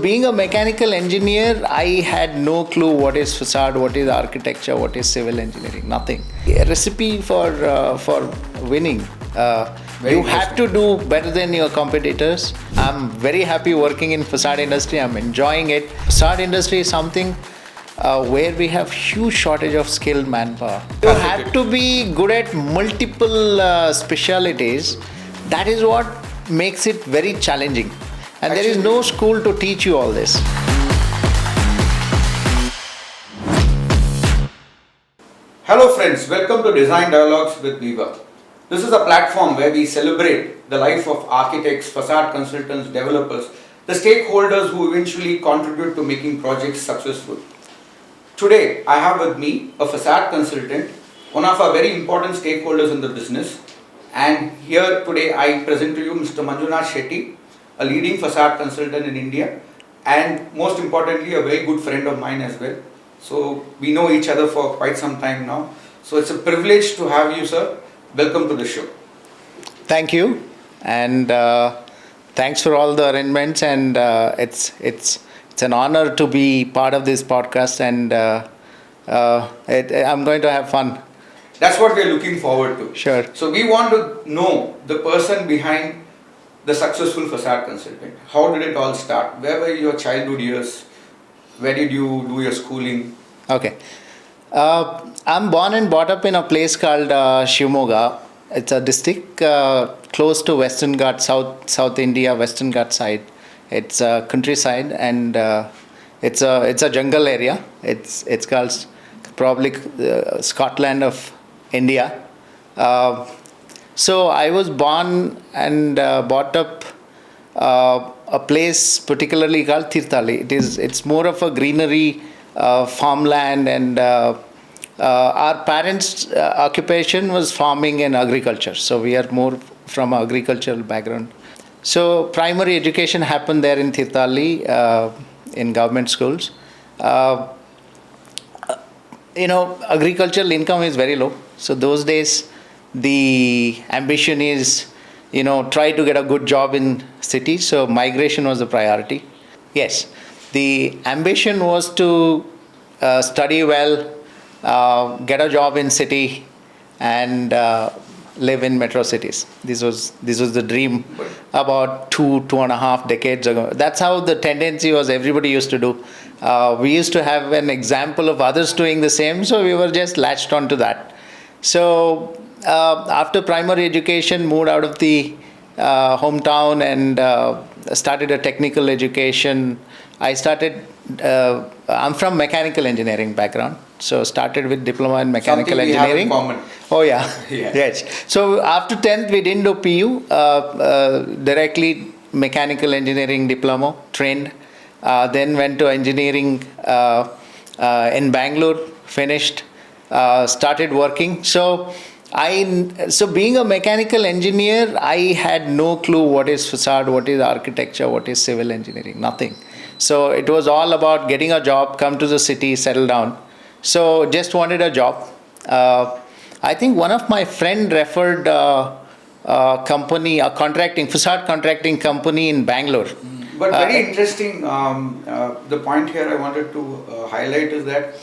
Being a mechanical engineer, I had no clue what is facade, what is architecture, what is civil engineering, nothing. A recipe for winning. You have to do better than your competitors. I'm very happy working in facade industry. I'm enjoying it. Facade industry is something where we have huge shortage of skilled manpower. You have to be good at multiple specialities. That is what makes it very challenging. And there is no school to teach you all this. Hello friends, welcome to Design Dialogues with Viva. This is a platform where we celebrate the life of architects, facade consultants, developers, the stakeholders who eventually contribute to making projects successful. Today, I have with me a facade consultant, one of our very important stakeholders in the business. And here today I present to you Mr. Manjunath Shetty, a leading facade consultant in India, and most importantly a very good friend of mine as well. So we know each other for quite some time now. So it's a privilege to have you, sir. Welcome to the show. Thank you, and thanks for all the arrangements. And it's an honor to be part of this podcast, and I'm going to have fun. That's what we're looking forward to. Sure. So we want to know the person behind the successful facade consultant. How did it all start? Where were your childhood years? Where did you do your schooling? Okay. I'm born and brought up in a place called Shimoga. It's a district close to Western Ghats, South India, Western Ghats side. It's a countryside, and it's a jungle area. It's called probably Scotland of India. So I was born and brought up a place particularly called Tirthali. It's more of a greenery farmland, and our parents' occupation was farming and agriculture. So we are more from an agricultural background. So primary education happened there in Tirthali in government schools. Agricultural income is very low. So those days, the ambition is, try to get a good job in city. So migration was a priority. Yes, the ambition was to study well, get a job in city, and live in metro cities. This was the dream about two and a half decades ago. That's how the tendency was. Everybody used to do. We used to have an example of others doing the same, so we were just latched onto that. So after primary education, moved out of the hometown and started a technical education. I'm from mechanical engineering background, so started with diploma in mechanical Something engineering. We have in common. Oh yeah, Yeah. Yes. So after 10th, we didn't do PU, directly mechanical engineering diploma, trained. Then went to engineering in Bangalore, finished, started working. So being a mechanical engineer, I had no clue what is facade, what is architecture, what is civil engineering, nothing. So it was all about getting a job, come to the city, settle down. So just wanted a job. I think one of my friend referred a company, facade contracting company in Bangalore. But very interesting, the point here I wanted to highlight is that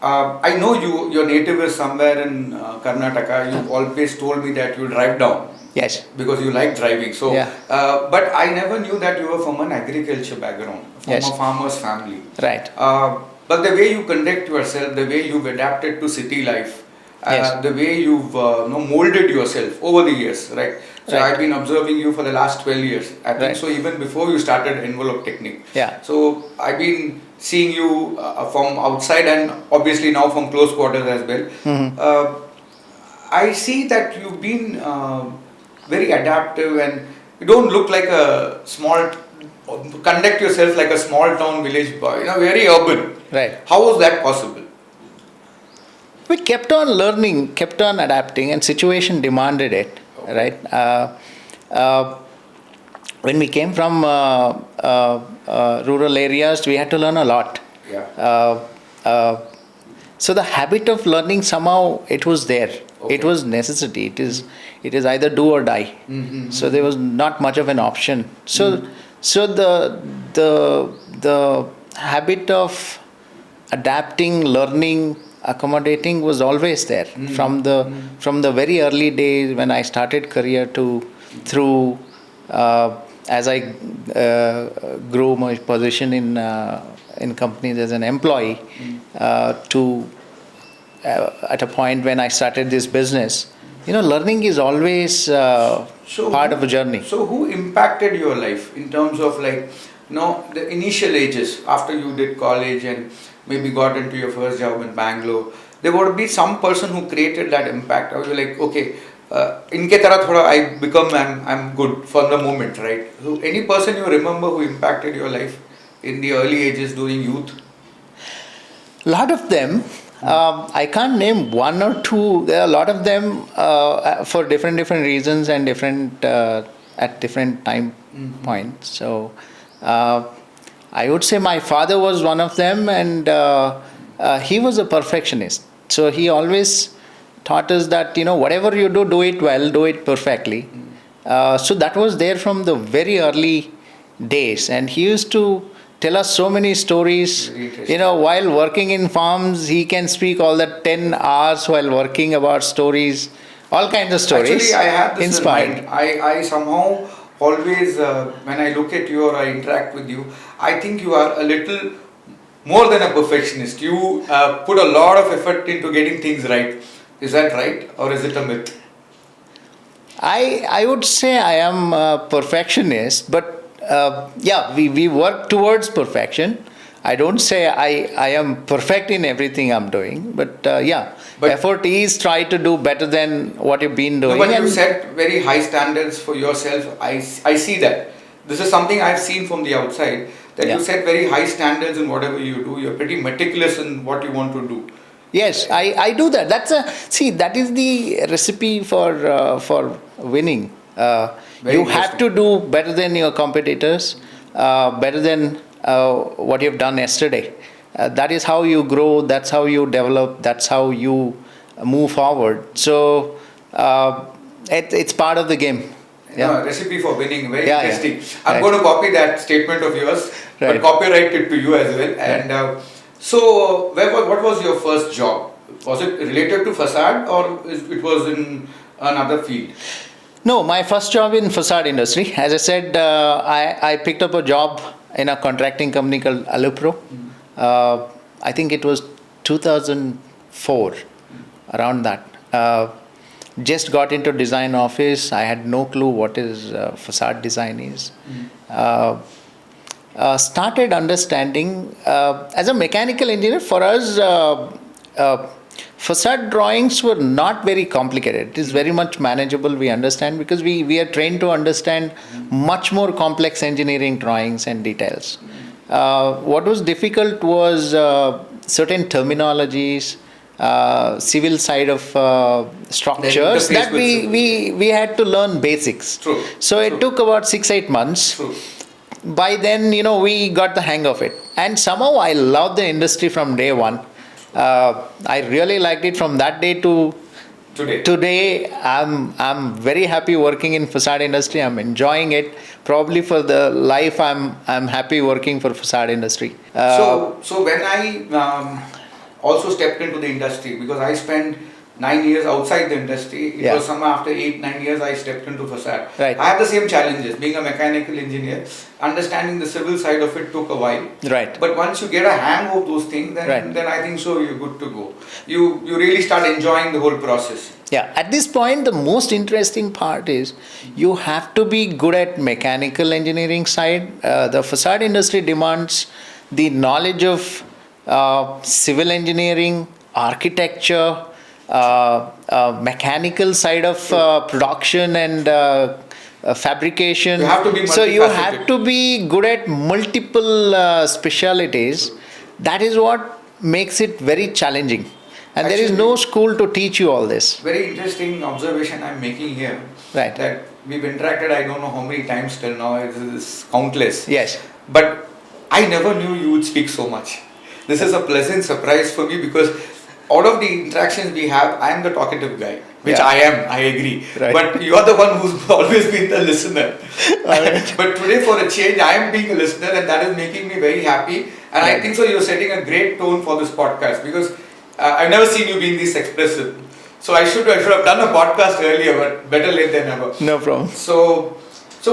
I know your native is somewhere in Karnataka. You've always told me that you drive down. Yes. Because you like driving. So, yeah. But I never knew that you were from an agriculture background, from yes. a farmer's family. Right. But the way you conduct yourself, the way you've adapted to city life, yes. the way you've molded yourself over the years, right? So right. I've been observing you for the last 12 years. I think right. so even before you started Envelopetechnik. Yeah. So I've been seeing you from outside and obviously now from close quarters as well. Mm-hmm. I see that you've been very adaptive, and you don't look like conduct yourself like a small town village boy, very urban. Right. How was that possible? We kept on learning, kept on adapting, and situation demanded it. Okay. Right. When we came from rural areas, we had to learn a lot. Yeah. So the habit of learning, somehow it was there. Okay. It was necessity. It is either do or die. Mm-hmm. So there was not much of an option. So So the habit of adapting, learning, accommodating was always there from the very early days when I started career to through as I grew my position in companies as an employee to at a point when I started this business. Learning is always part of a journey. So who impacted your life in terms of like, the initial ages after you did college and maybe got into your first job in Bangalore? There would be some person who created that impact. Or you're like, okay, inke tarah thoda I become I'm good for the moment, right? So any person you remember who impacted your life in the early ages during youth? A lot of them. I can't name one or two. There are a lot of them for different reasons and different at different time points. So I would say my father was one of them, and he was a perfectionist. So he always taught us that whatever you do it well, do it perfectly. So that was there from the very early days, and he used to tell us so many stories. While working in farms, he can speak all that 10 hours while working about stories, all kinds of stories. Actually, I have this inspired. in mind. I somehow always, when I look at you or I interact with you, I think you are a little more than a perfectionist. You put a lot of effort into getting things right. Is that right, or is it a myth? I would say I am a perfectionist, but we work towards perfection. I don't say I am perfect in everything I'm doing, but But- effort is try to do better than what you've been doing. No, but you set very high standards for yourself. I see that. This is something I've seen from the outside, that you set very high standards in whatever you do. You're pretty meticulous in what you want to do. Yes, I do that. That is the recipe for winning. You have to do better than your competitors, better than what you've done yesterday. That is how you grow. That's how you develop. That's how you move forward. So it's part of the game. Yeah, recipe for winning. Very Yeah, interesting. yeah. I'm Right. going to copy that statement of yours, but Right. copyright it to you as well. And so, what was your first job? Was it related to facade, or it was in another field? No, my first job in facade industry. As I said, I picked up a job in a contracting company called Alupro. I think it was 2004, around that. Just got into design office. I had no clue what is facade design is. Started understanding as a mechanical engineer. For us, facade drawings were not very complicated. It is very much manageable. We understand because we are trained to understand much more complex engineering drawings and details. What was difficult was certain terminologies, civil side of structures that we had to learn basics. True. So it took about 6-8 months. True. By then, we got the hang of it. And somehow I loved the industry from day one. I really liked it from that day to today. I'm very happy working in facade industry. I'm enjoying it. Probably for the life, I'm happy working for facade industry. So when I also stepped into the industry, because I spent 9 years outside the industry, it was somewhere after 8-9 years I stepped into facade. Right. I have the same challenges. Being a mechanical engineer, understanding the civil side of it took a while. Right. But once you get a hang of those things, then I think so you're good to go. You really start enjoying the whole process. Yeah, at this point, the most interesting part is you have to be good at mechanical engineering side. The facade industry demands the knowledge of civil engineering, architecture, mechanical side of production and fabrication. You have to be so you multifaceted. have to be good at multiple specialities. That is what makes it very challenging. And there is no school to teach you all this. Very interesting observation I'm making here. Right. That we've interacted, I don't know how many times till now, it's countless. Yes. But I never knew you would speak so much. This is a pleasant surprise for me because out of the interactions we have, I am the talkative guy. which Yeah. I am, I agree. Right. But you are the one who's always been the listener. Right. But today, for a change, I am being a listener, and that is making me very happy. And I Right. think so. You're setting a great tone for this podcast because I've never seen you being this expressive. So I should have done a podcast earlier, but better late than never. No problem. So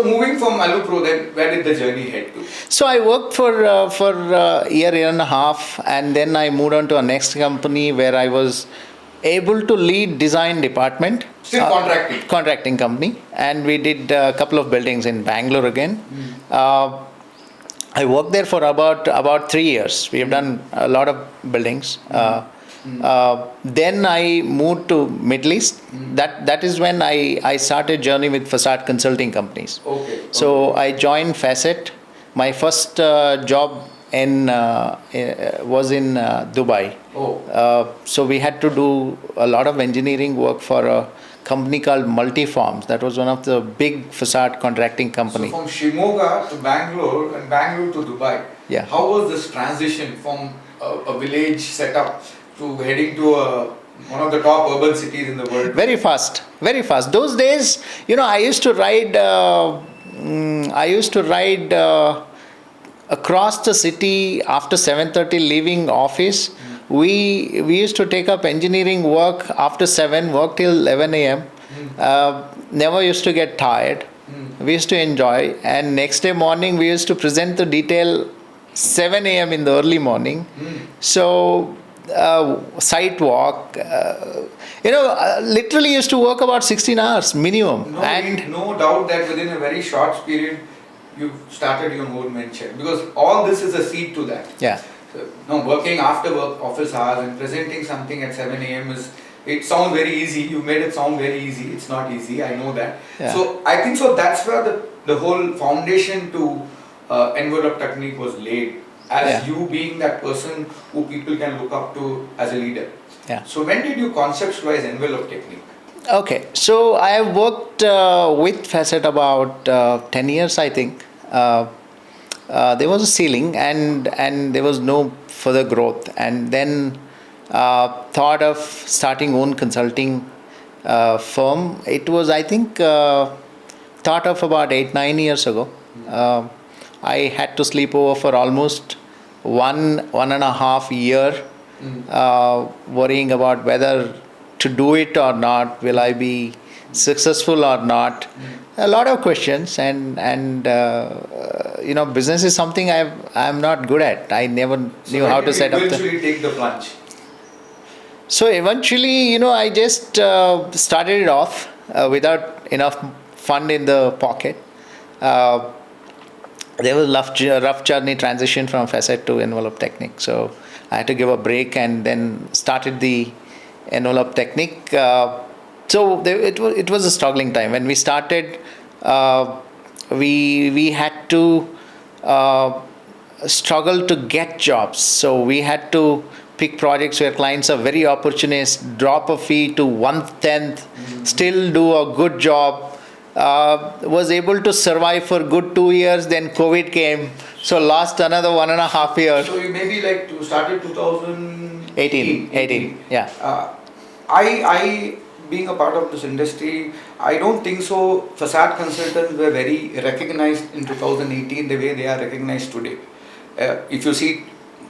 moving from Alupro, then where did the journey head to? So I worked for a year and a half, and then I moved on to a next company where I was able to lead design department. Still contracting. Contracting company, and we did a couple of buildings in Bangalore again. I worked there for about 3 years. We have done a lot of buildings. Then I moved to Middle East. That is when I started journey with facade consulting companies. Okay. So I joined Facade. My first job was in Dubai. Oh. So we had to do a lot of engineering work for a company called Multiforms. That was one of the big facade contracting company. So from Shimoga to Bangalore and Bangalore to Dubai. Yeah. How was this transition from a village setup to heading to one of the top urban cities in the world? Very fast, very fast. Those days, I used to ride. Across the city after 7:30, leaving office. We used to take up engineering work after 7, work till 11 a.m. Never used to get tired. We used to enjoy, and next day morning we used to present the detail 7 a.m. in the early morning. So site walk, literally used to work about 16 hours minimum. No doubt that within a very short period you started your own venture, because all this is a seed to that. Yeah. So, working after work office hours and presenting something at 7 a.m. It sounds very easy. You made it sound very easy. It's not easy. I know that. Yeah. So I think so. That's where the whole foundation to Envelopetechnik was laid. As you being that person who people can look up to as a leader. Yeah. So when did you conceptualize Envelopetechnik? Okay, so I have worked with Facade about 10 years, I think. There was a ceiling and there was no further growth, and then thought of starting own consulting firm. It was, I think, thought of about 8-9 years ago. I had to sleep over for almost one and a half year, worrying about whether to do it or not, will I be successful or not. A lot of questions, and business is something I'm not good at. I never knew how to set up eventually take the plunge. So eventually, I just started it off without enough fund in the pocket. There was a rough journey transition from Facade to Envelopetechnik. So I had to give a break and then started the Envelopetechnik. So it was a struggling time. When we started, we had to struggle to get jobs. So we had to pick projects where clients are very opportunist, drop a fee to 1/10, still do a good job. Was able to survive for good 2 years. Then COVID came, so lost another 1.5 years. So you maybe you started 2018. 18, yeah. I being a part of this industry, I don't think so. Facade consultants were very recognized in 2018 the way they are recognized today. If you see,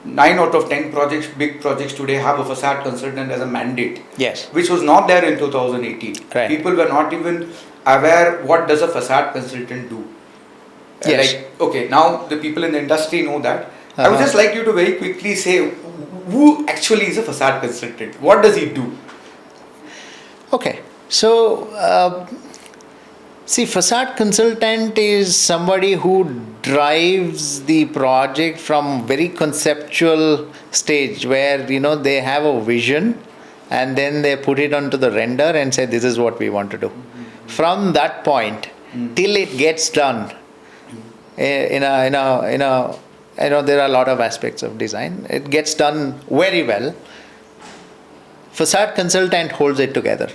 9 out of 10 projects, big projects today have a facade consultant as a mandate. Yes. Which was not there in 2018. Right. People were not even aware what does a facade consultant do. Yes. Okay, now the people in the industry know that. I would just like you to very quickly say who actually is a facade consultant. What does he do? Okay, so see, facade consultant is somebody who drives the project from very conceptual stage where they have a vision and then they put it onto the render and say this is what we want to do. From that point till it gets done, there are a lot of aspects of design. It gets done very well. Facade consultant holds it together.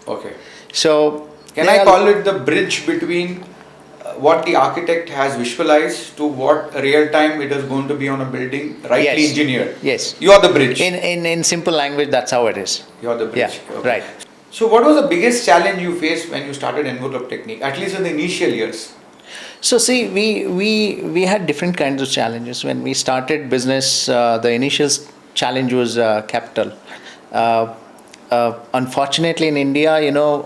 Okay. So can I call it the bridge between what the architect has visualized to what real time it is going to be on a building, rightly engineered? Yes. You are the bridge. In simple language, that's how it is. You are the bridge. Yeah. Okay. Right. So what was the biggest challenge you faced when you started Envelopetechnik, at least in the initial years? So see, we had different kinds of challenges when we started business. The initial challenge was capital. Unfortunately, in India,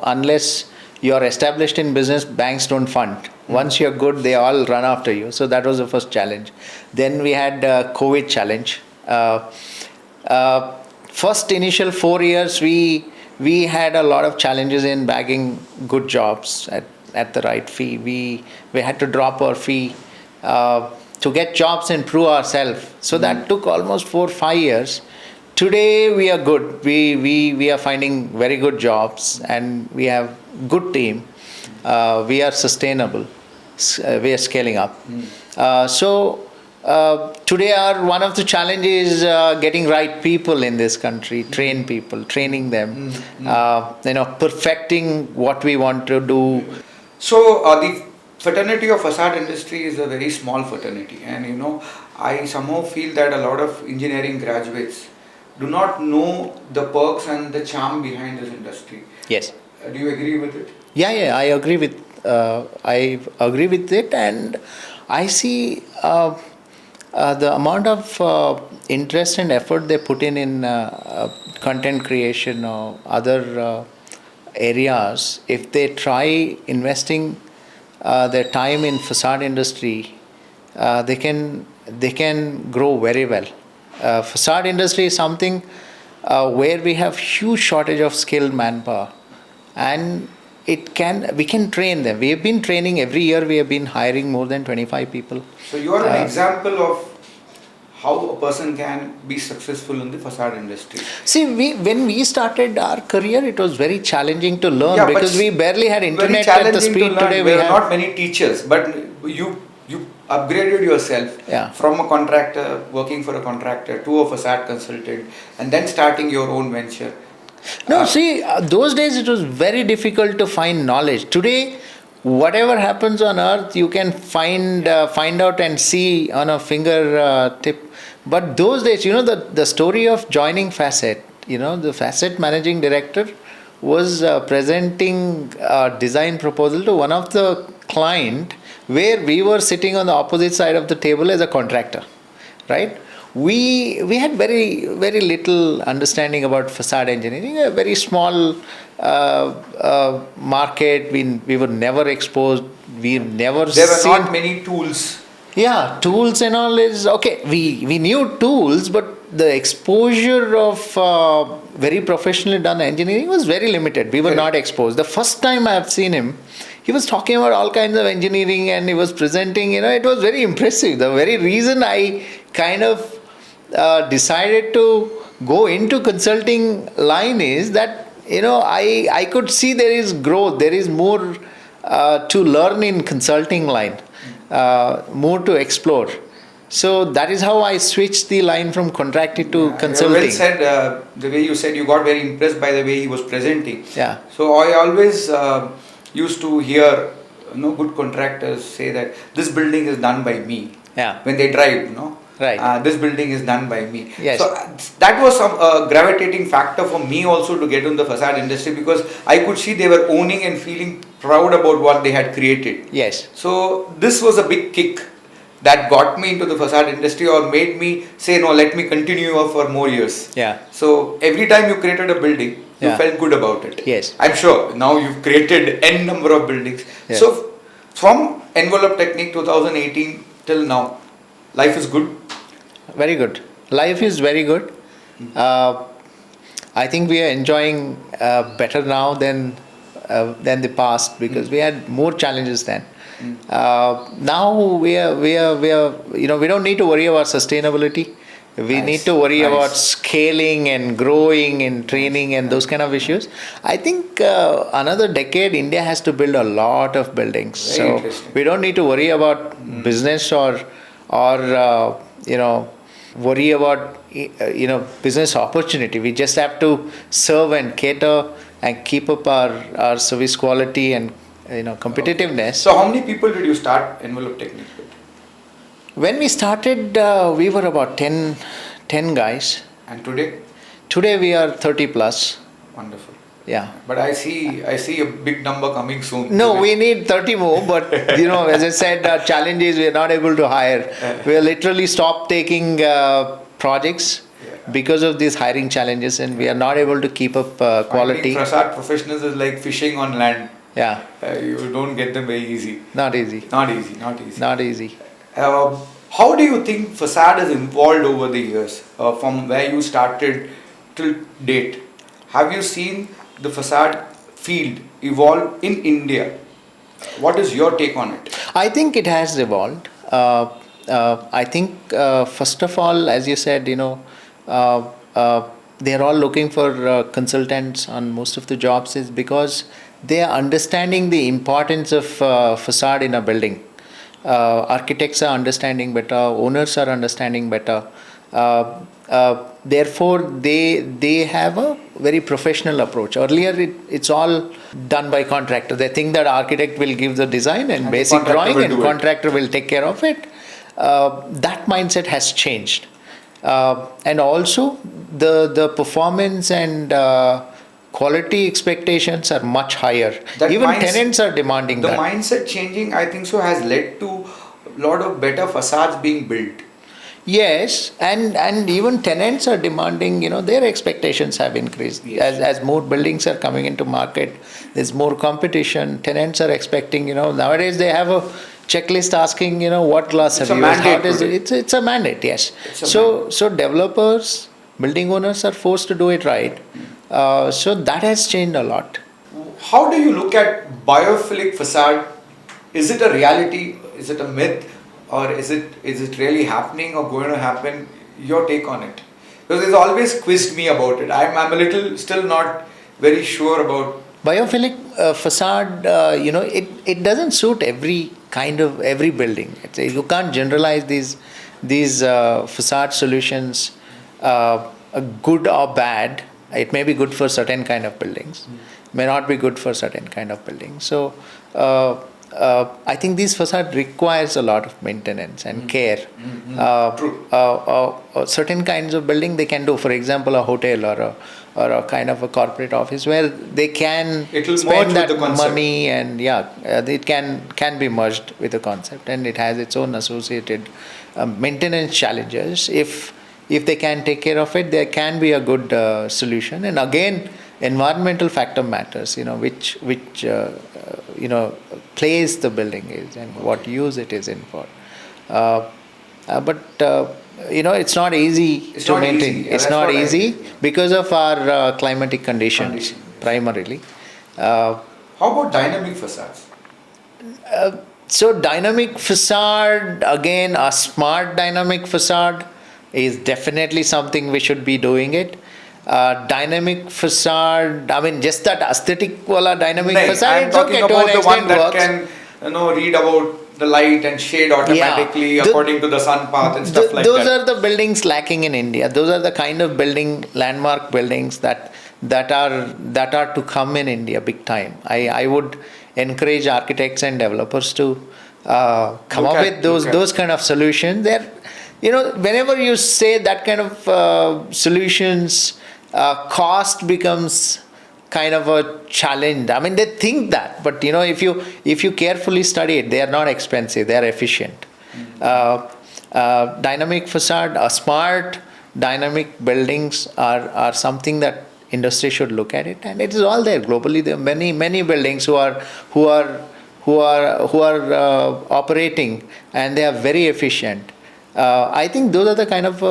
unless you're established in business, banks don't fund. Once you're good, they all run after you. So that was the first challenge. Then we had COVID challenge. First initial 4 years, we had a lot of challenges in bagging good jobs at the right fee. We had to drop our fee to get jobs and prove ourselves. So that took almost 4 5 years. Today we are good. We are finding very good jobs and we have good team. We are sustainable. We are scaling up. Today one of the challenges is getting right people in this country, train people, training them, perfecting what we want to do. So the fraternity of facade industry is a very small fraternity, and I somehow feel that a lot of engineering graduates do not know the perks and the charm behind this industry. Yes. Do you agree with it? Yeah, I agree with it, and I see the amount of interest and effort they put in content creation or other areas. If they try investing their time in facade industry, they can grow very well. Facade industry is something where we have huge shortage of skilled manpower, and we can train them. We have been training every year. We have been hiring more than 25 people. So you are an example of how a person can be successful in the facade industry. See, when we started our career, it was very challenging to learn because we barely had internet at the speed today. There are not many teachers, but you upgraded yourself from a contractor, working for a contractor, to a facade consultant, and then starting your own venture. No, see, those days it was very difficult to find knowledge. Today, whatever happens on earth, you can find out and see on a finger tip. But those days, the story of joining Facade, the Facade managing director was presenting a design proposal to one of the client, where we were sitting on the opposite side of the table as a contractor, right? We had very, very little understanding about facade engineering, a very small market. We were never exposed. There were not many tools. Yeah, tools and all is okay. We knew tools, but the exposure of very professionally done engineering was very limited. We were not exposed. The first time I have seen him, he was talking about all kinds of engineering and he was presenting. It was very impressive. The very reason I kind of decided to go into consulting line is that I could see there is growth. There is more to learn in consulting line. More to explore. So that is how I switched the line from contracting to consulting. Well said. The way you said, you got very impressed by the way he was presenting. Yeah. So I always used to hear good contractors say that this building is done by me. Yeah. When they drive, Right. This building is done by me. Yes. So that was some gravitating factor for me also to get in the facade industry, because I could see they were owning and feeling proud about what they had created. Yes. So this was a big kick that got me into the facade industry, or made me say, no, let me continue for more years. Yeah. So every time you created a building, you felt good about it. Yes. I'm sure now you've created n number of buildings. Yes. So from Envelopetechnik 2018 till now, life is good. Very good. Life is very good. I think we are enjoying better now than the past, because we had more challenges then. Now we don't need to worry about sustainability. We need to worry about scaling and growing and training and those kind of issues. I think another decade India has to build a lot of buildings. Very so we don't need to worry about business or worry about business opportunity. We just have to serve and cater and keep up our service quality and competitiveness. Okay. So how many people did you start Envelopetechnik with? When we started, we were about 10 guys. And today? Today we are 30 plus. Wonderful. Yeah. But I see a big number coming soon. No, we need 30 more, but as I said, our challenge is we are not able to hire. We are literally stopped taking projects because of these hiring challenges, and we are not able to keep up quality. Finding facade professionals is like fishing on land. Yeah. You don't get them very easy. Not easy. Not easy, not easy. Not easy. How do you think facade has evolved over the years from where you started till date? Have you seen the facade field evolve in India? What is your take on it? I think it has evolved. I think, first of all, as you said, they're all looking for consultants on most of the jobs is because they are understanding the importance of facade in a building. Architects are understanding better, owners are understanding better. Therefore, they have a very professional approach. Earlier, it's all done by contractor. They think that architect will give the design and basic drawing, and contractor will take care of it. That mindset has changed, and also the performance and quality expectations are much higher. Even tenants are demanding that. The mindset changing, I think so, has led to a lot of better facades being built. Yes, and even tenants are demanding, their expectations have increased. Yes. As more buildings are coming into market, there's more competition. Tenants are expecting, nowadays they have a checklist asking, what glass have you used. It's a mandate, yes. So developers, building owners are forced to do it right. So that has changed a lot. How do you look at biophilic facade? Is it a reality? Is it a myth? Or is it really happening or going to happen? Your take on it? Because it's always quizzed me about it. I'm a little still not very sure about. Biophilic facade, it doesn't suit every building. You can't generalize these facade solutions, good or bad. It may be good for certain kind of buildings, may not be good for certain kind of buildings. So I think this facade requires a lot of maintenance and care. True. Certain kinds of building they can do. For example, a hotel or a kind of a corporate office where they can spend that money, and it can be merged with the concept, and it has its own associated maintenance challenges. If they can take care of it, there can be a good solution. And again, environmental factor matters. Which place the building is and what use it is in for. But it's not easy to maintain. It's not easy because of our climatic conditions primarily. How about dynamic facades? So dynamic facade, again, a smart dynamic facade is definitely something we should be doing it. Dynamic facade, just that aesthetic wala dynamic facade, it's okay to an extent. I'm talking about the one that can read about the light and shade automatically according to the sun path and stuff like those that. Those are the buildings lacking in India. Those are the kind of landmark buildings that are to come in India big time. I would encourage architects and developers to come up with those kind of solutions. Whenever you say that kind of solutions, cost becomes kind of a challenge. They think that, but if you carefully study it, they are not expensive. They are efficient. Dynamic facade, smart dynamic buildings are something that industry should look at it, and it is all there globally. There are many buildings who are operating, and they are very efficient. I think those are the kind of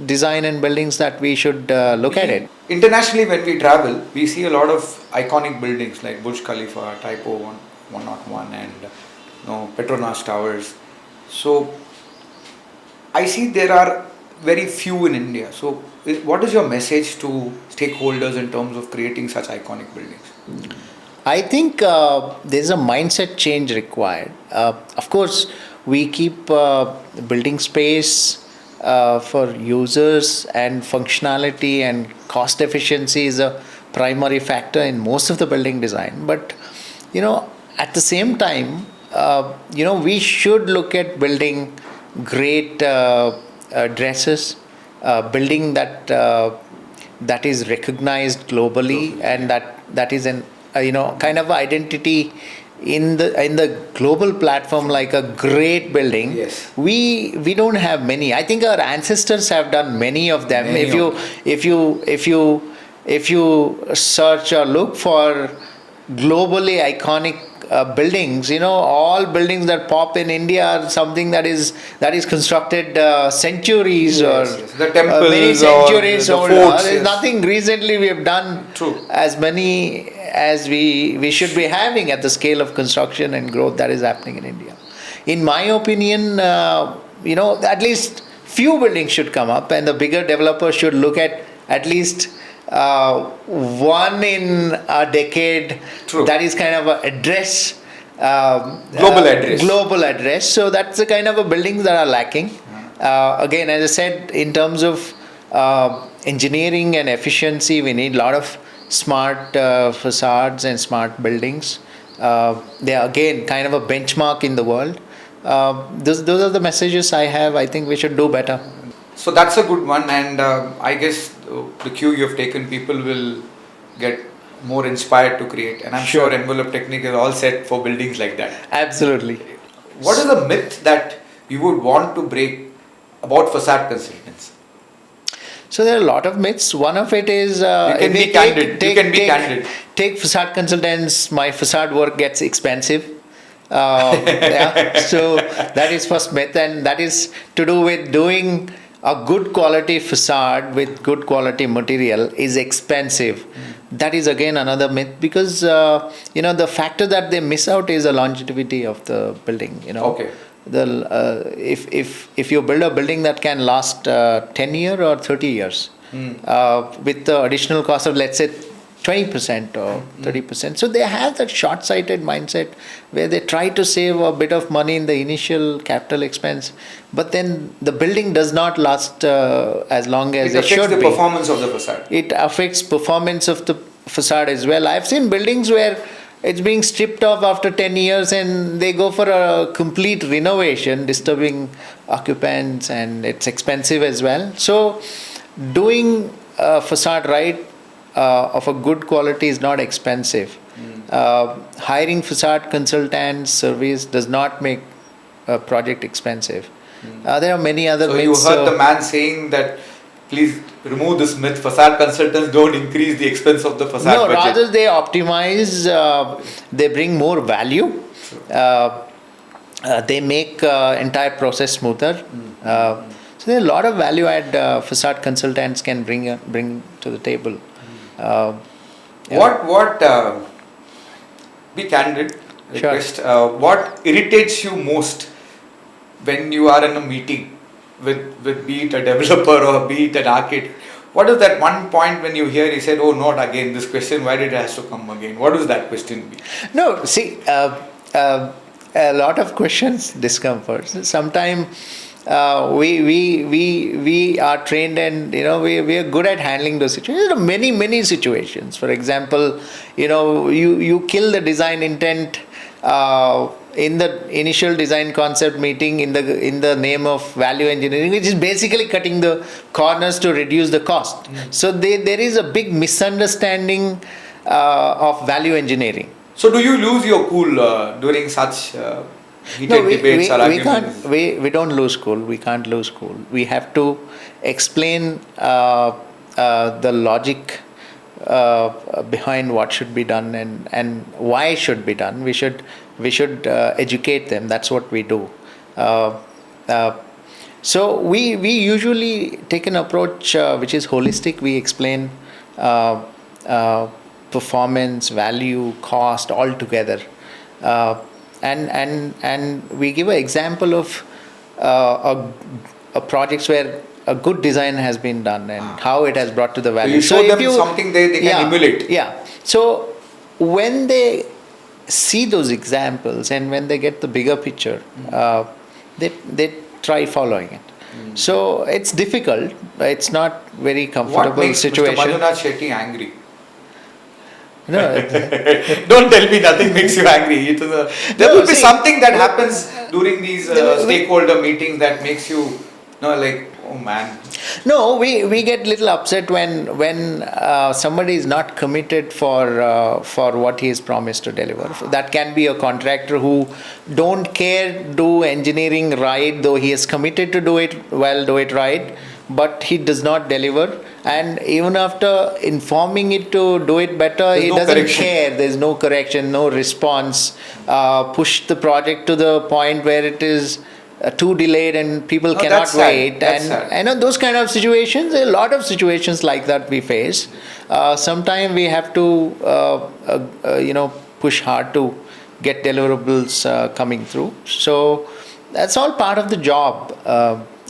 design and buildings that we should look at it. Internationally, when we travel, we see a lot of iconic buildings like Burj Khalifa, Typo 101, and Petronas Towers. So I see there are very few in India. So what is your message to stakeholders in terms of creating such iconic buildings? I think there's a mindset change required. Of course, we keep building space for users, and functionality and cost efficiency is a primary factor in most of the building design. But at the same time, we should look at building great dresses, building that that is recognized globally, and that is an kind of identity in the global platform, like a great building. Yes. We don't have many. I think our ancestors have done many of them. Many if you of them. if you search or look for globally iconic buildings, all buildings that pop in India are something that is constructed centuries Yes, or yes. The temples many centuries or the old. forts, There's yes. nothing recently we have done True. as many as we should be having at the scale of construction and growth that is happening in India. In my opinion, at least few buildings should come up, and the bigger developers should look at least one in a decade. True. That is kind of a address. Global address. Global address. So that's the kind of a buildings that are lacking. Again, as I said, in terms of engineering and efficiency, we need a lot of smart facades and smart buildings. They are again kind of a benchmark in the world. Those are the messages I have. I think we should do better. So that's a good one, and I guess the cue you have taken, people will get more inspired to create, and I'm sure Envelopetechnik is all set for buildings like that. Absolutely. What is the myth that you would want to break about facade consultants? So there are a lot of myths. One of it is You can be candid. You can be candid. Take facade consultants. My facade work gets expensive. So that is first myth, and that is to do with doing a good quality facade with good quality material is expensive. That is again another myth, because the factor that they miss out is the longevity of the building. Okay. If you build a building that can last 10 years or 30 years with the additional cost of, let's say, 20% or 30%. So they have that short-sighted mindset where they try to save a bit of money in the initial capital expense, but then the building does not last as long as it should be. It affects the performance of the facade. It affects performance of the facade as well. I've seen buildings where it's being stripped off after 10 years and they go for a complete renovation, disturbing occupants, and it's expensive as well. So doing a facade right of a good quality is not expensive. Hiring facade consultants service does not make a project expensive. There are many other myths. So you heard the man saying that please remove this myth, facade consultants don't increase the expense of the facade budget. No, rather they optimize, they bring more value, they make entire process smoother. So there are a lot of value add facade consultants can bring to the table. What be candid, request. Sure. What irritates you most when you are in a meeting with be it a developer or be it an architect? What is that one point when you hear, he said, oh, not again this question, why did it has to come again? What does that question be? No, see, a lot of questions discomfort. Sometimes we are trained, and we are good at handling those situations. There are many situations. For example, you kill the design intent in the initial design concept meeting in the name of value engineering, which is basically cutting the corners to reduce the cost. So there is a big misunderstanding of value engineering. So do you lose your cool during such heated debates or arguments? We don't lose cool. We can't lose cool. We have to explain the logic behind what should be done and why it should be done. We should educate them. That's what we do. So we usually take an approach which is holistic. We explain performance, value, cost all together. And we give an example of a projects where a good design has been done and how it has brought to the value. So you show them something they can emulate. Yeah. So when they see those examples and when they get the bigger picture, they try following it. So it's difficult. It's not very comfortable What makes situation. Mr. Manjunath Shetty angry? No, Don't tell me nothing makes you angry. There will be something that happens during these stakeholder meetings that makes you, like, oh man. No, we get little upset when somebody is not committed for what he is promised to deliver. That can be a contractor who don't care do engineering right, though he is committed to do it well, do it right, but he does not deliver. And even after informing it to do it better, he no doesn't correction. care. There's no correction, no response. Push the project to the point where it is too delayed and people No, cannot that's sad. wait. That's And sad. I know those kind of situations, a lot of situations like that we face. Sometimes we have to, push hard to get deliverables coming through. So that's all part of the job.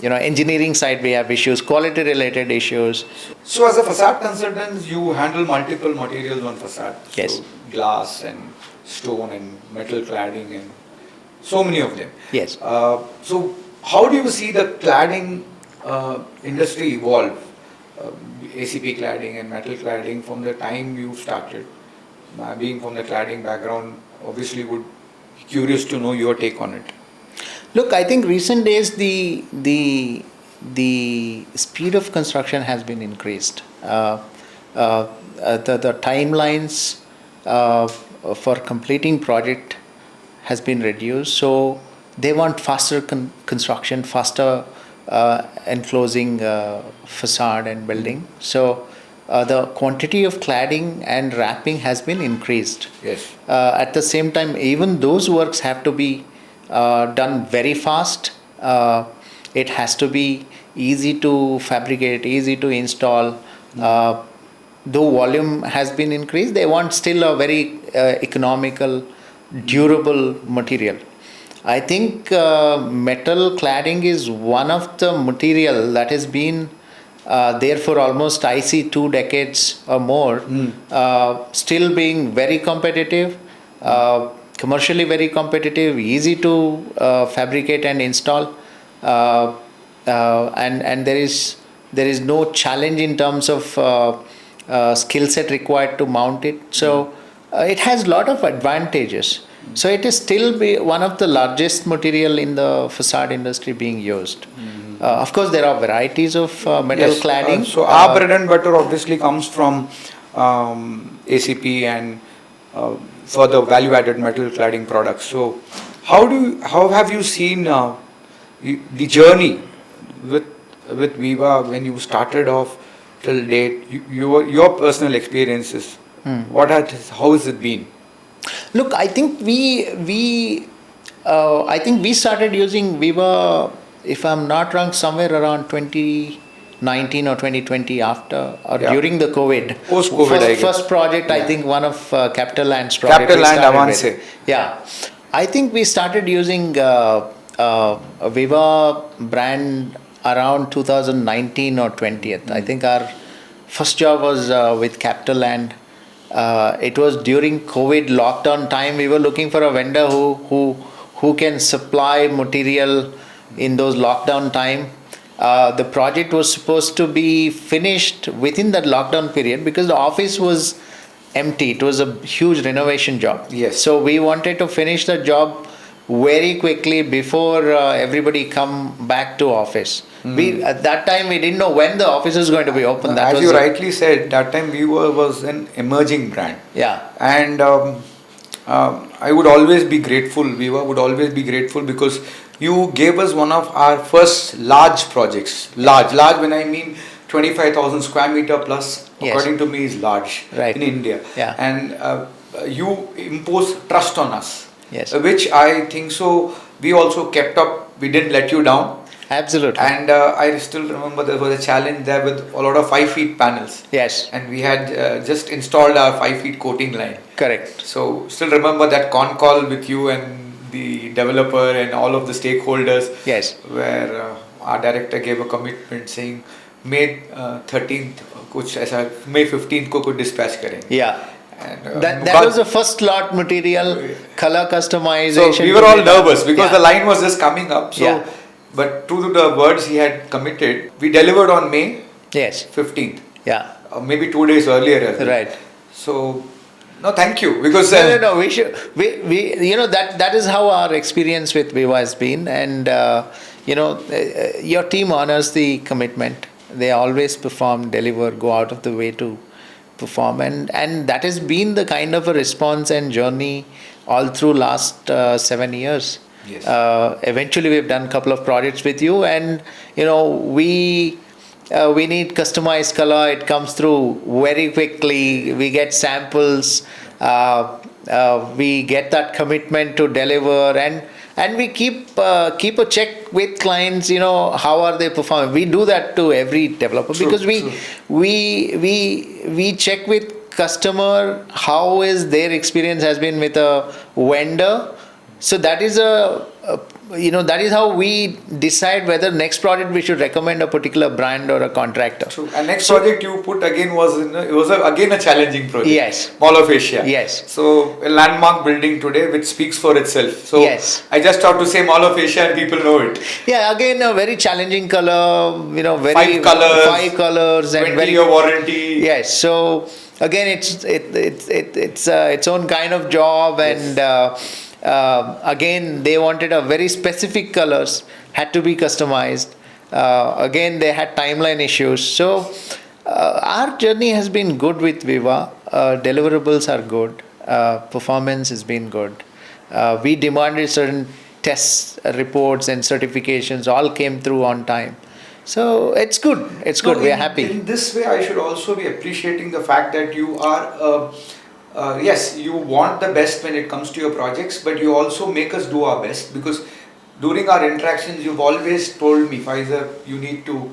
Engineering side we have issues, quality related issues. So as a facade consultant, you handle multiple materials on facade. Yes. So glass and stone and metal cladding and so many of them. Yes. So how do you see the cladding industry evolve? ACP cladding and metal cladding from the time you started? Being from the cladding background, obviously would be curious to know your take on it. Look, I think recent days the speed of construction has been increased. The timelines for completing project has been reduced, so they want faster construction, faster enclosing facade and building. So the quantity of cladding and wrapping has been increased. Yes. At the same time, even those works have to be done very fast. It has to be easy to fabricate, easy to install. Though volume has been increased, they want still a very economical, durable material. I think metal cladding is one of the material that has been there for almost, I see, 2 decades or more, still being very competitive. Commercially very competitive, easy to fabricate and install, and there is no challenge in terms of skill set required to mount it. So it has lot of advantages. So it is still one of the largest material in the facade industry being used. Of course, there are varieties of metal cladding. So our bread and butter obviously comes from ACP and for the value-added metal cladding products. So how have you seen the journey with Viva when you started off till date? Your personal experiences. How has it been? Look, I think we started using Viva, if I'm not wrong, somewhere around 2019 or 2020 after or during the COVID. Post-COVID, First project, I think one of Capital Land's project. Capital Land Avance. Yeah. I think we started using a Viva brand around 2019 or 20th. I think our first job was with Capital Land. It was during COVID lockdown time. We were looking for a vendor who can supply material in those lockdown time. The project was supposed to be finished within that lockdown period because the office was empty. It was a huge renovation job. Yes. So we wanted to finish the job very quickly before everybody come back to office. At that time we didn't know when the office is going to be open. As you rightly said, that time Viva was an emerging brand. Yeah. And I would always be grateful. Viva would always be grateful because you gave us one of our first large projects. Large when I mean 25,000 square meter plus, according to me, is large in India. Yeah. And you imposed trust on us. Yes. Which I think so we also kept up. We didn't let you down. Absolutely. And I still remember there was a challenge there with a lot of 5 feet panels. Yes. And we had just installed our 5 feet coating line. Correct. So still remember that con call with you and the developer and all of the stakeholders. Yes. Where our director gave a commitment saying May 13th कुछ ऐसा May 15th को कुछ dispatch करेंगे. Yeah. And, that was the first lot material, color customization. So we were all nervous because the line was just coming up. So, Yeah. but to the words he had committed, we delivered on May Yes. 15th. Yeah. Maybe 2 days earlier as well. Right. So, no, thank you because No. We should. We that is how our experience with Viva has been, and your team honors the commitment. They always perform, deliver, go out of the way to perform, and that has been the kind of a response and journey all through last 7 years. Yes. Eventually, we've done a couple of projects with you, and we need customized color. It comes through very quickly. We get samples. We get that commitment to deliver, and we keep a check with clients. How are they performing? We do that to every developer because we check with customer how is their experience has been with a vendor. So that is that is how we decide whether next project we should recommend a particular brand or a contractor. True. And next project you put again was again a challenging project. Yes. Mall of Asia. Yes. So a landmark building today which speaks for itself. So yes. I just have to say Mall of Asia and people know it. Yeah. Again, a very challenging color. Very five colors, and 20-year warranty. Yes. So again, it's its own kind of job, and again, they wanted a very specific colors, had to be customized. Again, they had timeline issues. So, our journey has been good with Viva. Deliverables are good. Performance has been good. We demanded certain tests, reports, and certifications all came through on time. So, it's good. It's good. We are happy. In this way, I should also be appreciating the fact that you are. Yes, you want the best when it comes to your projects, but you also make us do our best, because during our interactions, you've always told me, Pfizer, you need to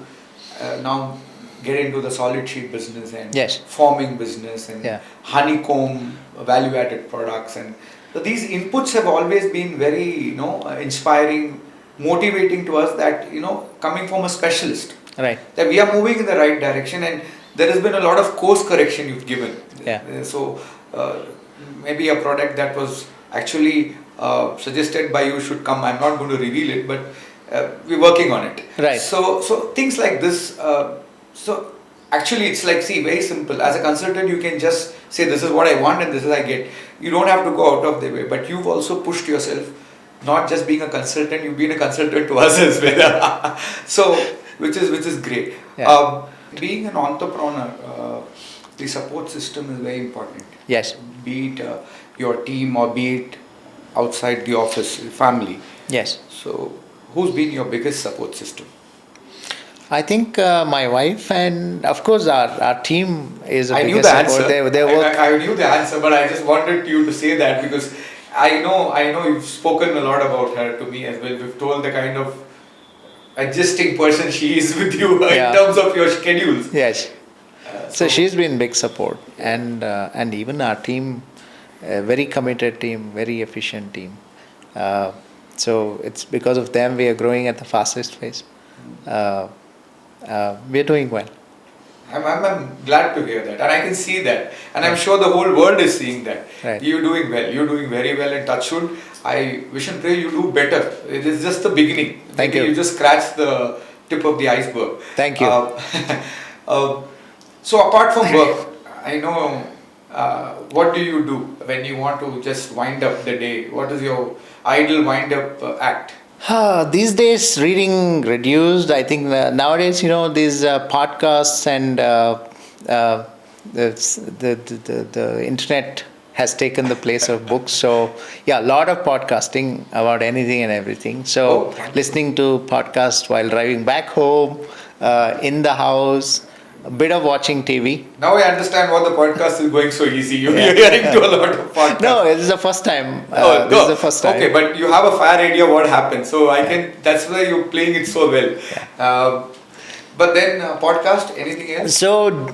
now get into the solid sheet business and forming business and honeycomb value-added products, and so these inputs have always been very inspiring, motivating to us, that coming from a specialist, right, that we are moving in the right direction, and there has been a lot of course correction you've given. So maybe a product that was actually suggested by you should come. I'm not going to reveal it, but we're working on it. Right. So things like this. So actually, it's like, see, very simple. As a consultant, you can just say, this is what I want and this is I get. You don't have to go out of the way. But you've also pushed yourself, not just being a consultant. You've been a consultant to us as well. So which is great. Yeah. Being an entrepreneur, the support system is very important. Yes. Be it your team or be it outside the office, family. Yes. So, who's been your biggest support system? I think my wife, and of course our team is a I biggest knew the support. answer. I knew the answer, but I just wanted you to say that, because I know you've spoken a lot about her to me as well. We've told the kind of adjusting person she is with you in terms of your schedules. Yes. So she's been big support, and even our team, a very committed team, very efficient team. So it's because of them we are growing at the fastest pace. We're doing well. I'm glad to hear that, and I can see that, and I'm sure the whole world is seeing that. Right. You're doing well. You're doing very well, and touch wood, I wish and pray you do better. It is just the beginning. Thank you. You just scratched the tip of the iceberg. Thank you. So apart from work, I know, what do you do when you want to just wind up the day? What is your ideal wind up act? These days, reading reduced. I think nowadays, these podcasts and the internet has taken the place of books. So, a lot of podcasting about anything and everything. So, listening to podcasts while driving back home, in the house, a bit of watching TV. Now I understand why the podcast is going so easy. You're hearing to a lot of podcasts. No, this is the first time. This is the first time. Okay, but you have a fair idea what happened. So that's why you're playing it so well. But then podcast, anything else? So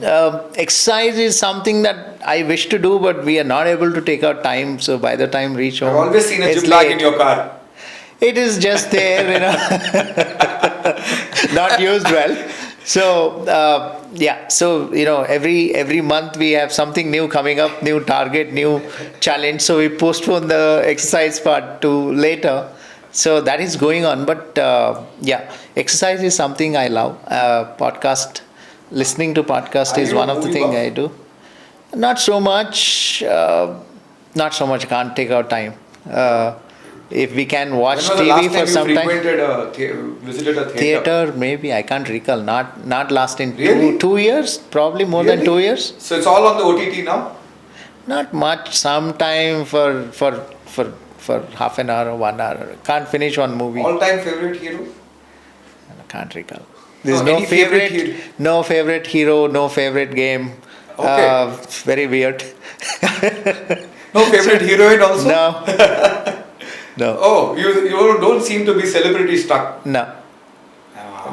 exercise is something that I wish to do, but we are not able to take our time. So by the time reach home, I've always seen a gym bag in your car. It is just there, not used well. So so every month we have something new coming up, new target, new challenge. So we postpone the exercise part to later. So that is going on. But exercise is something I love. Podcast, listening to podcast is one of the things I do. Not so much. Can't take out time. if we can watch When was the TV last for time you some time. frequented visited a theatre? Theater, maybe I can't recall. Not last in Really? two years, probably more than Really? 2 years. So it's all on the OTT now? Not much. Sometime for half an hour or 1 hour. Can't finish one movie. All-time favorite hero? I can't recall. There's No, no any favorite favorite, hero? no favorite hero, no favorite game. Okay. Very weird. No favorite heroine also? No. No. Oh, you don't seem to be celebrity struck. No.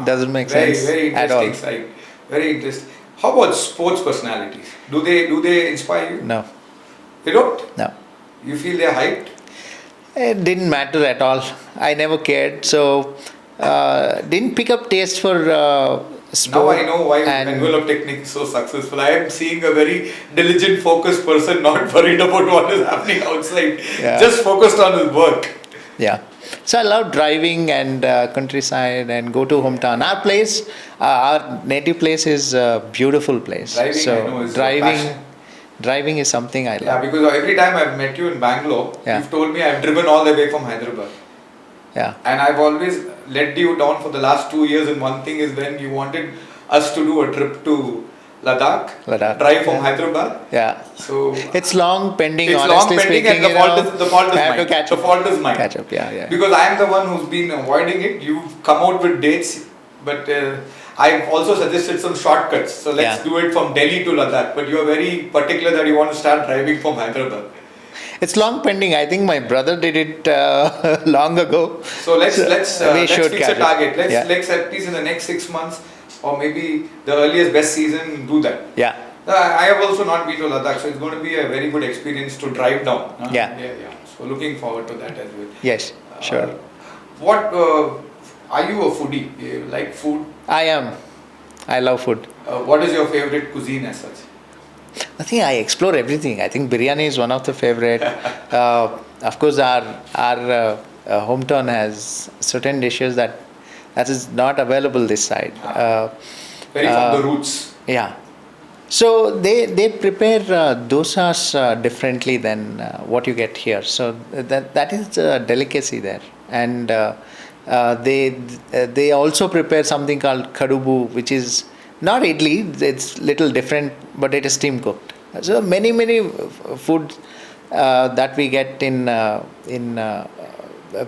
Doesn't make Very, sense very at all. interesting side. Very interesting. How about sports personalities? Do they inspire you? No. They don't? No. You feel they're hyped? It didn't matter at all. I never cared. So, didn't pick up taste for sport. Now I know why and Envelopetechnik is so successful. I am seeing a very diligent, focused person, not worried about what is happening outside. Yeah. Just focused on his work. Yeah. So I love driving and countryside and go to hometown. Our place, our native place is a beautiful place. Driving, so I know, is your passion. driving is something I Yeah, love. because every time I've met you in Bangalore, Yeah. you've told me I've driven all the way from Hyderabad. Yeah. And I've always led you down for the last 2 years. And one thing is when you wanted us to do a trip to Ladakh, drive from Hyderabad. Yeah. So It's long pending, it's long honestly pending, speaking. and the fault is I have mine. to catch The up. fault is mine. Catch up, yeah. Because I am the one who's been avoiding it. You've come out with dates, but I've also suggested some shortcuts. So let's Yeah. do it from Delhi to Ladakh. But you're very particular that you want to start driving from Hyderabad. It's long pending. I think my brother did it long ago. So let's we should fix a catch it. target. Yeah. Let's at least in the next 6 months or maybe the earliest best season do that. Yeah. I have also not been to Ladakh, so it's going to be a very good experience to drive down. Yeah. So looking forward to that as well. Yes, sure. What are you a foodie? You like food? I am. I love food. What is your favorite cuisine as such? I think I explore everything. I think biryani is one of the favorite. Of course, our hometown has certain dishes that is not available this side. Very from the roots. Yeah. So they prepare dosas differently than what you get here. So that is a delicacy there, and they also prepare something called kadubu, which is not idli. It's little different, but it is steam cooked. So many foods that we get in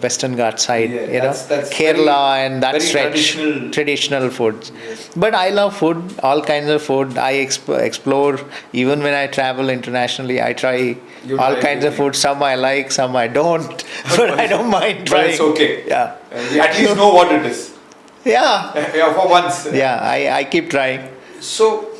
Western Ghat side, that's Kerala and that very stretch, traditional foods. Yes. But I love food, all kinds of food. I explore, even when I travel internationally, I try all try kinds of everything. food. Some I like, some I don't, but I don't mind But trying. it's okay. Yeah. We at least know what it is. Yeah. Yeah, for once. Yeah, I keep trying. So,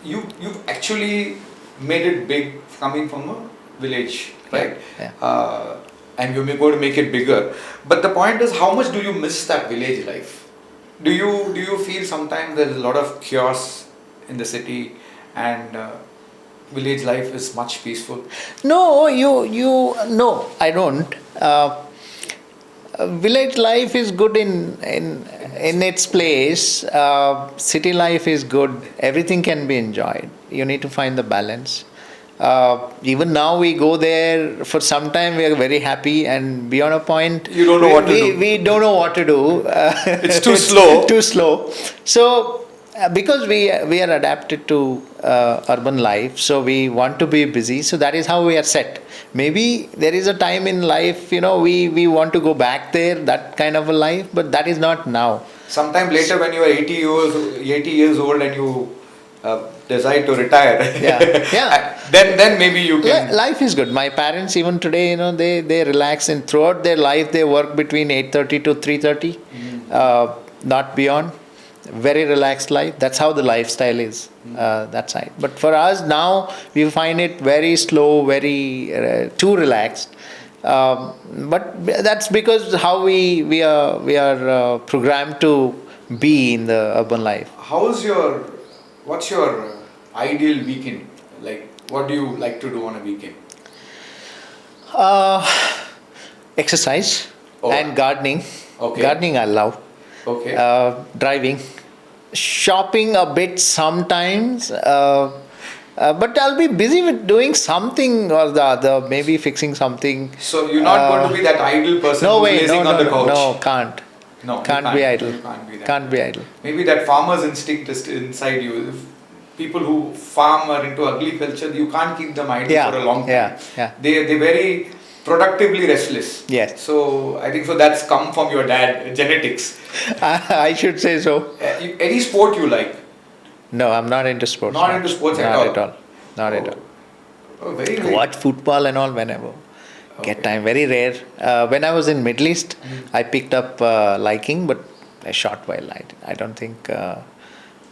you've actually made it big coming from a village, right? Yeah. And you're going to make it bigger. But the point is, how much do you miss that village life? Do you feel sometimes there's a lot of chaos in the city and village life is much peaceful? No, no, I don't. Village life is good in its place. City life is good. Everything can be enjoyed. You need to find the balance. Even now we go there for some time. We are very happy, and beyond a point, You don't know what to do. We don't know what to do. It's too slow. Too slow. So. Because we are adapted to urban life, so we want to be busy. So that is how we are set. Maybe there is a time in life, we want to go back there, that kind of a life, but that is not now. Sometime later, when you are 80 years old and you decide to retire, Yeah. then maybe you can. Life is good. My parents, even today, they relax, and throughout their life they work between 8:30 to 3:30, not beyond. Very relaxed life. That's how the lifestyle is. That side. But for us now, we find it very slow, very too relaxed. But that's because how we are programmed to be in the urban life. What's your ideal weekend? Like, what do you like to do on a weekend? Exercise and gardening. Okay. Gardening I love. Okay. Driving. Shopping a bit sometimes. But I'll be busy with doing something or the other, maybe fixing something. So you're not going to be that idle person No who's way, lazing no, on no, the couch. no, can't. No, Can't be idle. You can't be that. Can't be idle. Maybe that farmer's instinct is inside you. If people who farm are into agriculture, you can't keep them idle Yeah, for a long time. yeah. They're very productively restless. Yes. So I think so that's come from your dad, genetics. I should say so. Any sport you like? No, I'm not into sports. Not into sports at all? Not at all. Not at all. Oh, very, very. Watch football and all whenever. Get time. Very rare. When I was in Middle East, I picked up liking, but a short while. I don't think.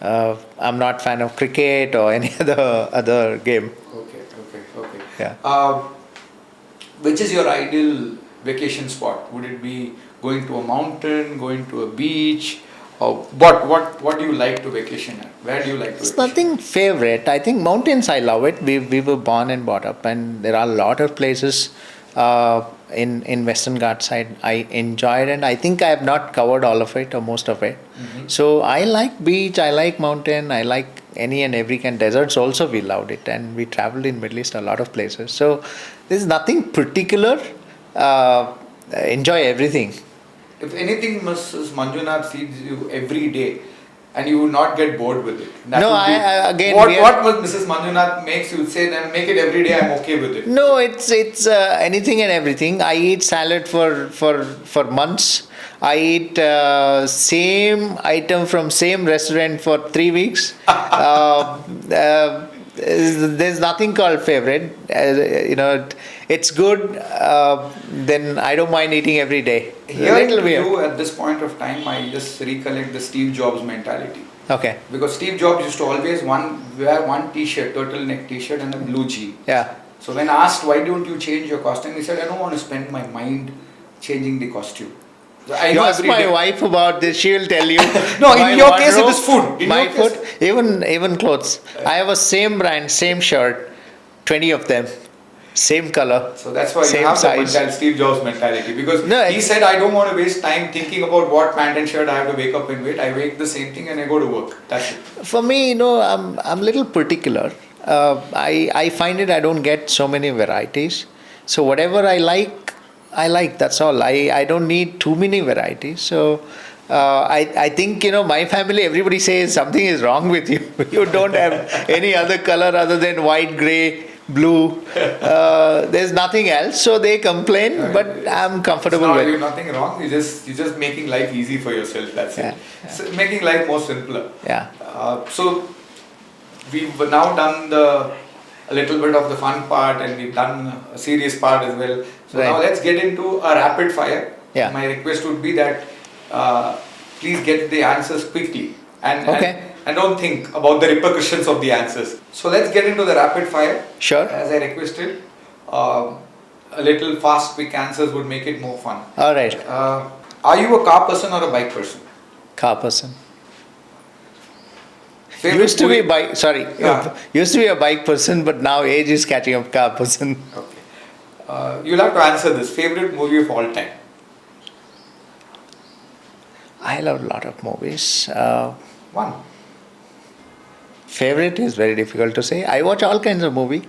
I'm not fan of cricket or any other game. Okay. Yeah. Which is your ideal vacation spot? Would it be going to a mountain, going to a beach, or what do you like to vacation at? Where do you like to It's vacation? nothing favorite. I think mountains. I love it. We were born and brought up, and there are a lot of places in Western Ghats side I enjoyed, and I think I have not covered all of it or most of it. So I like beach. I like mountain. I like any and every kind. Deserts also we loved it, and we traveled in Middle East a lot of places. So there's nothing particular. Enjoy everything. If anything, Mrs. Manjunath feeds you every day, and you would not get bored with it. That No, would be- I again. What Mrs. Manjunath makes you say, then make it every day. I'm okay with it. No, it's anything and everything. I eat salad for months. I eat same item from same restaurant for 3 weeks. There's nothing called favorite. It's good. Then I don't mind eating every day. Hearing Little to weird. you at this point of time, I just recollect the Steve Jobs mentality. Okay. Because Steve Jobs used to always wear one t-shirt, turtleneck t-shirt and a blue jean. Yeah. So when asked why don't you change your costume, he said, I don't want to spend my mind changing the costume. I You know ask every my day- wife about this, she will tell you. No, My in your case it wardrobe, is food. In my your case- food, even clothes. I have a same brand, same shirt, 20 of them, same color. So that's why Same you have size. the Steve Jobs mentality. Because No, he it's- said, I don't want to waste time thinking about what pant and shirt I have to wake up and wait. I wake the same thing and I go to work. That's it. For me, I'm little particular. I find it I don't get so many varieties. So whatever I like, that's all. I don't need too many varieties. So I think, my family, everybody says something is wrong with you. You don't have any other color other than white, grey, blue. There's nothing else. So they complain, but I'm comfortable with You're nothing wrong. You're just making life easy for yourself. That's Yeah, it. So making life more simpler. Yeah. So we've now done a little bit of the fun part and we've done a serious part as well. So now Right. let's get into a rapid fire. Yeah. My request would be that please get the answers quickly and, Okay. and don't think about the repercussions of the answers. So let's get into the rapid fire. Sure. As I requested, a little fast, quick answers would make it more fun. All right. Are you a car person or a bike person? Car person. Favorite Used to be movie- bike. Sorry. Yeah. Used to be a bike person, but now age is catching up. Car person. Okay. You'll have to answer this. Favorite movie of all time? I love a lot of movies. One. Favorite is very difficult to say. I watch all kinds of movie.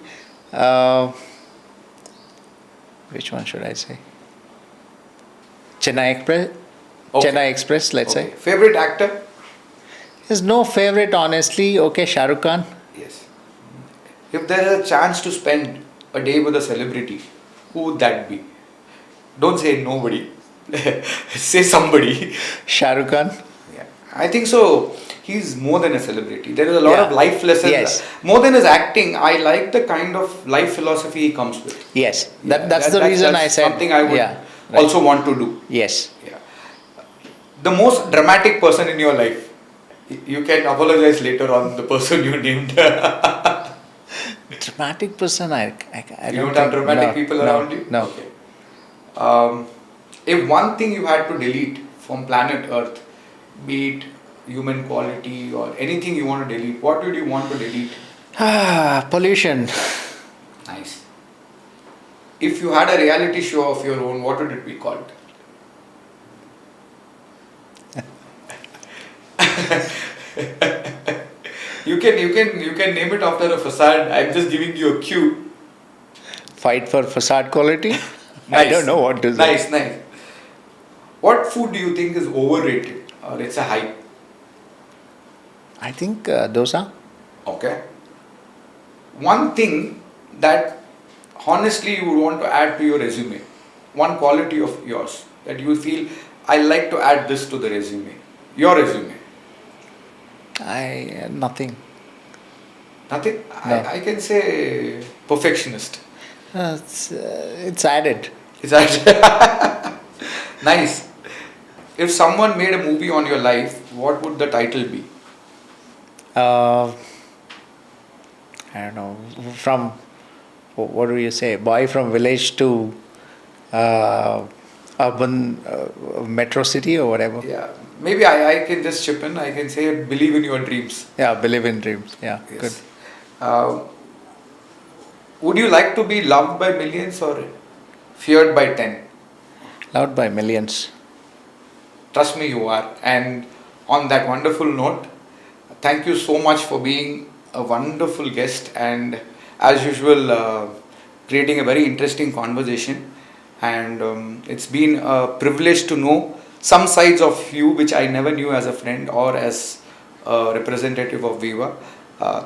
Which one should I say? Chennai Express. Okay. Chennai Express. Let's Okay. say. Favorite actor? There's no favorite, honestly. Okay, Shah Rukh Khan. Yes. If there is a chance to spend a day with a celebrity, who would that be? Don't say nobody. Say somebody. Shah Rukh Khan. Yeah. I think so. He's more than a celebrity. There is a lot Yeah. of life lessons. Yes. More than his acting, I like the kind of life philosophy he comes with. Yes. Yeah, That's the reason I said. something I would Yeah. Right. also want to do. Yes. Yeah. The most dramatic person in your life. You can apologize later on the person you named. Dramatic person. I You don't have think- dramatic no, people no, around you? No. Okay. If one thing you had to delete from planet Earth, be it human quality or anything you want to delete, what would you want to delete? Pollution. Nice. If you had a reality show of your own, what would it be called? You can name it after a facade. I'm just giving you a cue. Fight for facade quality. I Nice. don't know what to say. Nice. What food do you think is overrated or it's a hype? I think dosa. Okay. One thing that honestly you would want to add to your resume, one quality of yours that you feel I like to add this to the resume, your resume. Nothing. Nothing. No. I can say perfectionist. It's added. Is that nice? If someone made a movie on your life, what would the title be? I don't know. From what do you say? Boy from village to urban metro city or whatever. Yeah, maybe I can just chip in. I can say believe in your dreams. Yeah, believe in dreams. Yeah, Yes. good. Would you like to be loved by millions or feared by 10? Loved by millions. Trust me, you are. And on that wonderful note, thank you so much for being a wonderful guest and, as usual, creating a very interesting conversation. And it's been a privilege to know some sides of you which I never knew as a friend or as a representative of Viva.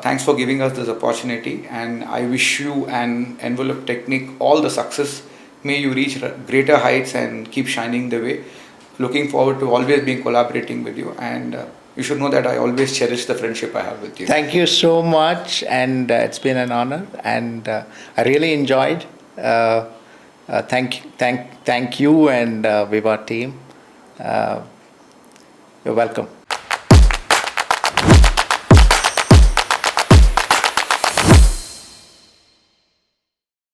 Thanks for giving us this opportunity, and I wish you and Envelopetechnik all the success. May you reach greater heights and keep shining the way. Looking forward to always being collaborating with you, and you should know that I always cherish the friendship I have with you. Thank you so much, and it's been an honor, and I really enjoyed. Thank you and Viva team. You're welcome.